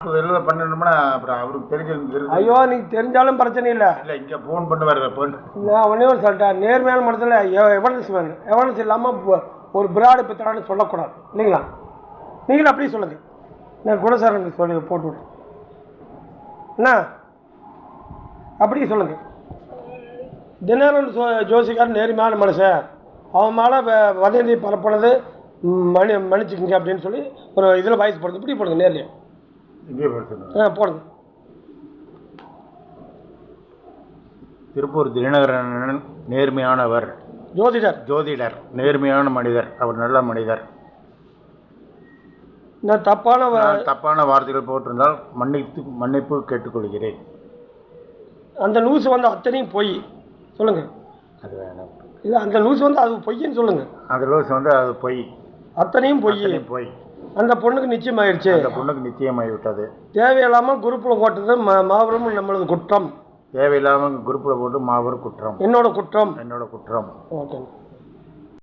இதெல்லாம் பண்ணணும்னா அப்புறம் அவருக்கு தெரிஞ்சு ஐயோ நீங்க தெரிஞ்சாலும் பிரச்சனை இல்லை. இல்லை இங்கே ஃபோன் பண்ணி வர்ற நான் ஒன்றே ஒரு சொல்லிட்டேன், நேர்மையான மனசில் எவனஸ் வேணும். எவனஸ் இல்லாமல் ஒரு பிராடு பித்தரான்னு சொல்லக்கூடாது இல்லைங்களா? நீங்களும் அப்படியே சொல்லுங்கள். நான் குணசாரனுக்கு சொல்லி போட்டு விட்றேன் என்ன அப்படியே சொல்லுங்கள். தினகரன் ஜோசிக்கார் நேர்மையான மனுஷன், அவன் மேலே வதந்தி பரப்புனது மன்னிச்சுக்கிங்க அப்படின்னு சொல்லி ஒரு இதில் வாய்ஸ் போடுங்க. இப்படி போடுங்க நேர்லையே போடுங்க. திருப்பூர் தினகரன் நேர்மையானவர், ஜோதிடர், நேர்மையான மனிதர், அவர் நல்ல மனிதர். நான் தப்பான வார்த்தைகள் போட்டிருந்தால் மன்னிப்பு கேட்டுக்கொள்கிறேன். அந்த நியூஸ் வந்து அத்தனையும் பொய் சொல்லுங்க. அது வேணும் இல்லை, அந்த நியூஸ் வந்து அது பொய்ன்னு சொல்லுங்க. அந்த நியூஸ் வந்து அது பொய், அத்தனையும் பொய். அந்த பொண்ணுக்கு நிச்சயமாயிடுச்சு. அந்த பொண்ணுக்கு நிச்சயமாகிவிட்டது. தேவையில்லாமல் குரூப்பில் போட்டது மாபெரும் நம்மளது குற்றம். தேவையில்லாமல் குரூப்பில் போட்டு மாபெரும் குற்றம். என்னோட குற்றம். ஓகே.